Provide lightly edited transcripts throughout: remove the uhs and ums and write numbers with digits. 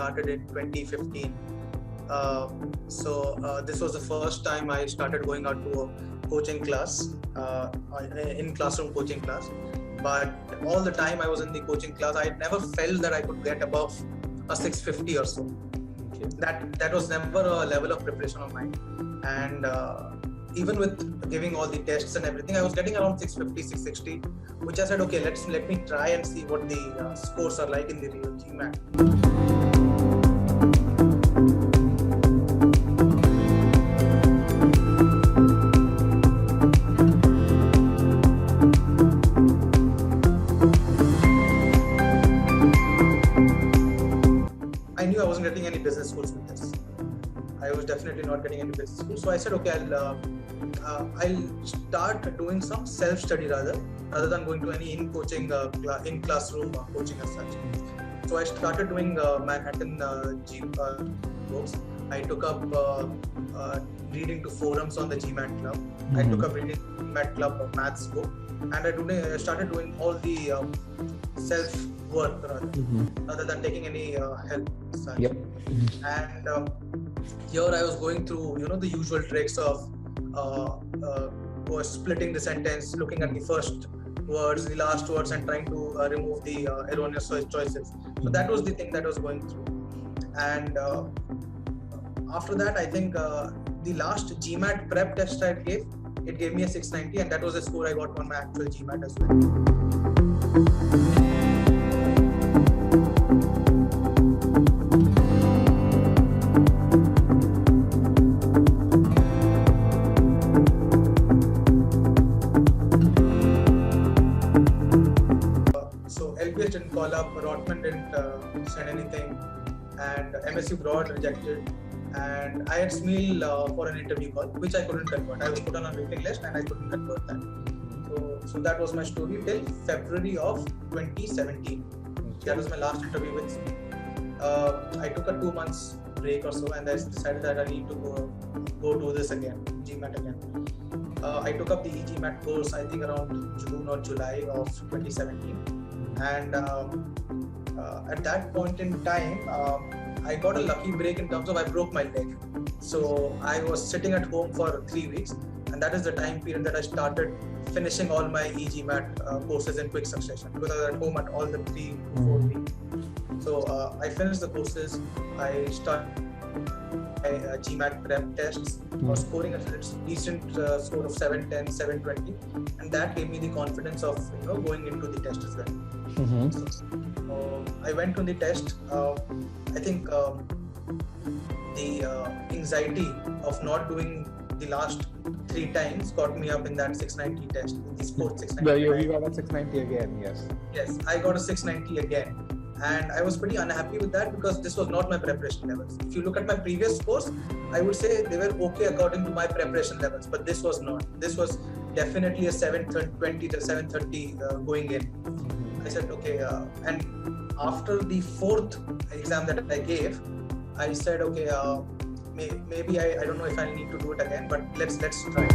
started in 2015. This was the first time I started going out to a coaching class, in classroom coaching class. But all the time I was in the coaching class, I never felt that I could get above a 650 or so. Okay. That was never a level of preparation of mine. And even with giving all the tests and everything, I was getting around 650, 660, which I said, okay, let me try and see what the scores are like in the real GMAT. I knew I wasn't getting any business schools with this. I was definitely not getting any business schools. So I said, okay, I'll start doing some self-study rather than going to any in classroom coaching as such. So I started doing Manhattan books. I took up reading to forums on the GMAT Club. Mm-hmm. I took up reading GMAT Club maths book, and I started doing all the self-work rather than taking any help as such. Yep. And here I was going through, the usual tricks of splitting the sentence, looking at the first words, the last words, and trying to remove the erroneous choices. So that was the thing that I was going through. And after that, I think the last GMAT prep test I gave, it gave me a 690, and that was the score I got on my actual GMAT as well. Didn't call up, Rotman didn't send anything, and MSU Broad rejected, and I had SMEAL for an interview call, which I couldn't convert. I was put on a waiting list and I couldn't convert that. So that was my story till February of 2017. That was my last interview with SMEAL. I took a 2 months break or so, and I decided that I need to go do this again, GMAT again. I took up the e-GMAT course, I think around June or July of 2017. And at that point in time, I got a lucky break in terms of I broke my leg. So I was sitting at home for 3 weeks, and that is the time period that I started finishing all my e-GMAT courses in quick succession, because I was at home at all the 3 to 4 weeks. So I finished the courses. I started my GMAT prep tests. I was scoring a decent score of 710, 720, and that gave me the confidence of going into the test as well. Mm-hmm. So I went to the test. I think the anxiety of not doing the last 3 times got me up in that 690 test, the sports 690. Yeah, you got a 690 again, yes. Yes, I got a 690 again. And I was pretty unhappy with that because this was not my preparation levels. If you look at my previous scores, I would say they were okay according to my preparation levels, but this was not. This was definitely a 720 to 730 going in. I said, okay, and after the 4th exam that I gave, I said, okay, maybe I don't know if I need to do it again, but let's try.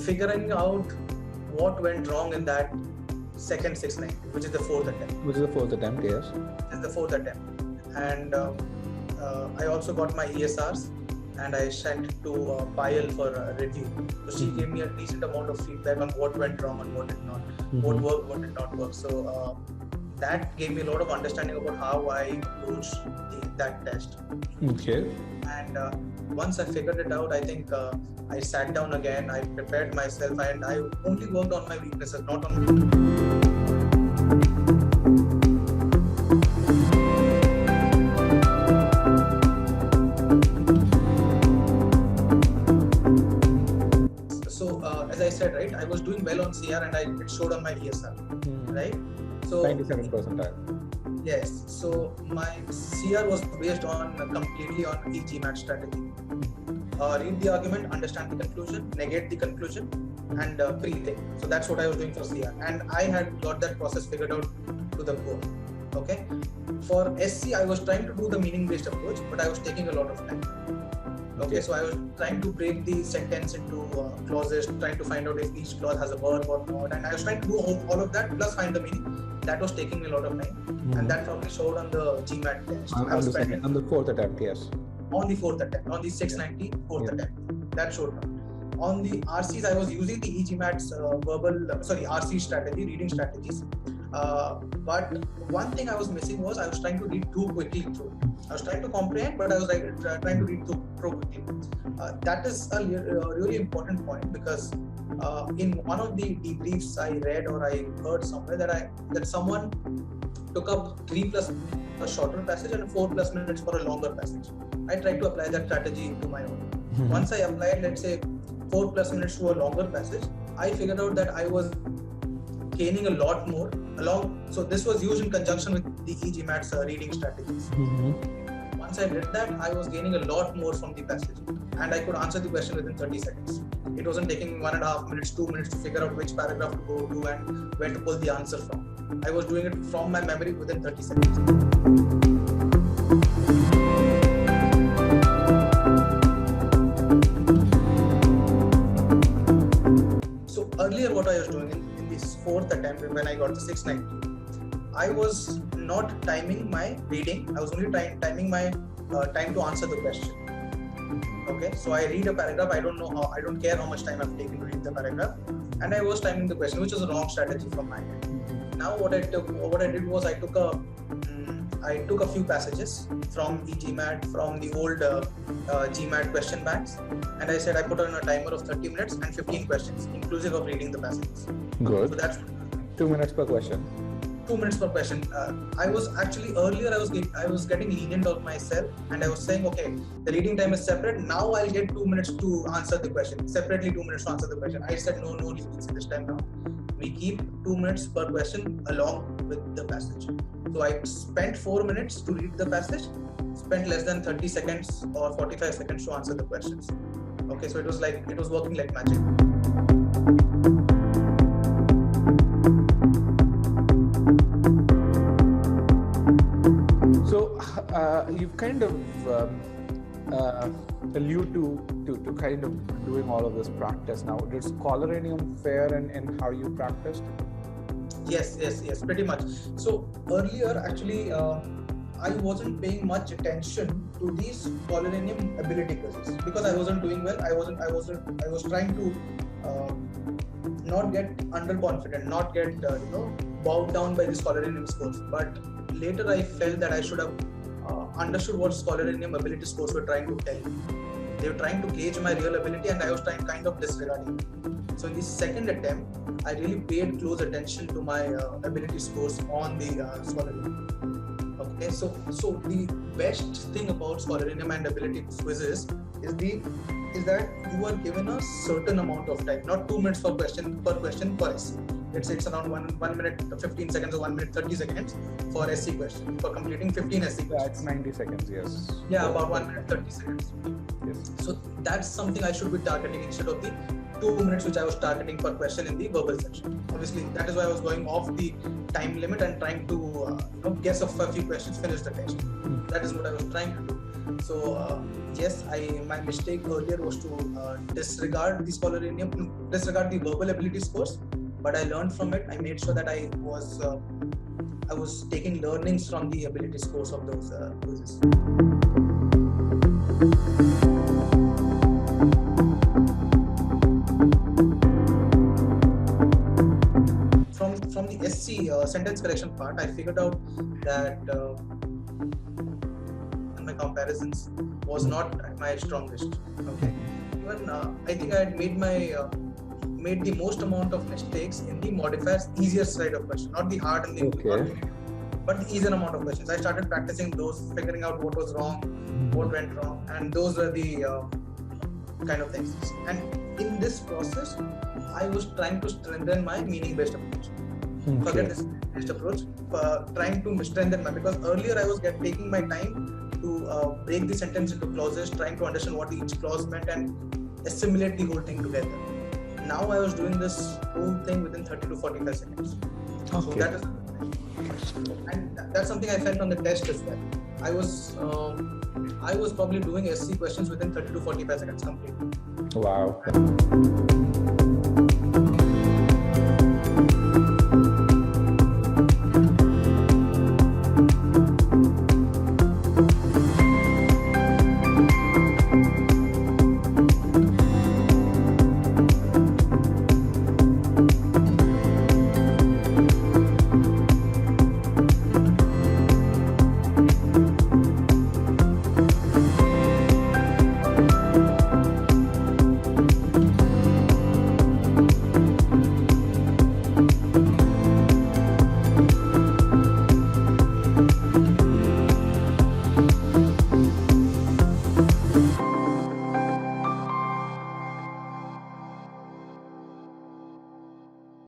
Figuring out what went wrong in that second 690, which is the 4th attempt. Which is the 4th attempt, yes. This is the 4th attempt. And I also got my ESRs, and I sent to Payal for a review. So she gave me a decent amount of feedback on what went wrong and what did not, what worked, what did not work. So that gave me a lot of understanding about how I approached that test. Okay. And once I figured it out, I think I sat down again, I prepared myself, and I only worked on my weaknesses, not on as I said, right, I was doing well on CR and it showed on my ESR, right? So 97%. Yes. So my CR was based on completely on e-GMAT strategy. Read the argument, understand the conclusion, negate the conclusion, and pre-think. So that's what I was doing for CR, and I had got that process figured out to the core. Okay. For SC, I was trying to do the meaning-based approach, but I was taking a lot of time. Okay, so I was trying to break the sentence into clauses, trying to find out if each clause has a verb or not, and I was trying to do all of that plus find the meaning. That was taking me a lot of time, and that probably showed on the GMAT test. On the fourth attempt, yes. On the fourth attempt, on the 690 fourth attempt, that showed up. On the RCs, I was using the e-GMAT's RC strategy, reading strategies. But one thing I was missing was I was trying to read too quickly through. I was trying to comprehend, but I was trying to read too quickly. That is a really important point because in one of the debriefs I read or I heard somewhere that someone took up 3+ a shorter passage and 4+ minutes for a longer passage. I tried to apply that strategy to my own. Once I applied, let's say, 4+ minutes to a longer passage, I figured out that I was gaining a lot more along. So this was used in conjunction with the e-GMAT's reading strategies. Once I did that, I was gaining a lot more from the passage, and I could answer the question within 30 seconds. It wasn't taking 1.5 minutes, 2 minutes to figure out which paragraph to go to and where to pull the answer from. I was doing it from my memory within 30 seconds. So earlier what I was doing in this fourth attempt when I got the 690, I was not timing my reading. I was only timing my time to answer the question. Okay, so I read a paragraph. I don't care how much time I've taken to read the paragraph, and I was timing the question, which was a wrong strategy from my end. Now what I did was I took a few passages from e-GMAT, from the old GMAT question banks, and I said I put on a timer of 30 minutes and 15 questions, inclusive of reading the passages. Good. So that's 2 minutes per question. 2 minutes per question. I was getting lenient on myself, and I was saying, okay, the reading time is separate. Now I'll get 2 minutes to answer the question. Separately 2 minutes to answer the question. I said no leniency this time now. We keep 2 minutes per question along with the passage. So I spent 4 minutes to read the passage, spent less than 30 seconds or 45 seconds to answer the questions. Okay, so it was working like magic. So you've kind of allude to kind of doing all of this practice now. Did Scholaranium fare in how you practiced? Yes, pretty much. So earlier, actually, I wasn't paying much attention to these Scholaranium ability quizzes because I wasn't doing well. I was trying to not get underconfident, not get bogged down by the Scholaranium scores. But later, I felt that I should have understood what Scholaranium ability scores were trying to tell me. They were trying to gauge my real ability, and I was trying kind of disregarding it. So in the second attempt, I really paid close attention to my ability scores on the Scholaranium. Okay, so the best thing about Scholaranium and ability quizzes is that you are given a certain amount of time, not 2 minutes per question per essay. Let's say it's around 1 minute 15 seconds or 1 minute 30 seconds for SC question, for completing 15 SC questions. That's 90 seconds, yes. Yeah, about 1 minute 30 seconds. Yes. So that's something I should be targeting instead of the 2 minutes which I was targeting per question in the verbal section. Obviously, that is why I was going off the time limit and trying to guess of a few questions, finish the test. That is what I was trying to do. So yes, my mistake earlier was to disregard the Scholaranium, disregard the verbal ability scores. But I learned from it. I made sure that I was taking learnings from the ability scores of those quizzes. From the SC sentence correction part, I figured out that my comparisons was not my strongest. Okay, even I think I had made the most amount of mistakes in the modifiers easier side of question, not the hard and the but the easier amount of questions. I started practicing those, figuring out what was wrong, what went wrong, and those were the kind of things. And in this process, I was trying to strengthen my meaning-based approach. Forget this based approach, trying to strengthen because earlier I was taking my time to break the sentence into clauses, trying to understand what each clause meant and assimilate the whole thing together. Now I was doing this whole thing within 30 to 45 seconds. Okay. So that's something I felt on the test as well. I was I was probably doing SC questions within 30 to 45 seconds completely. Wow.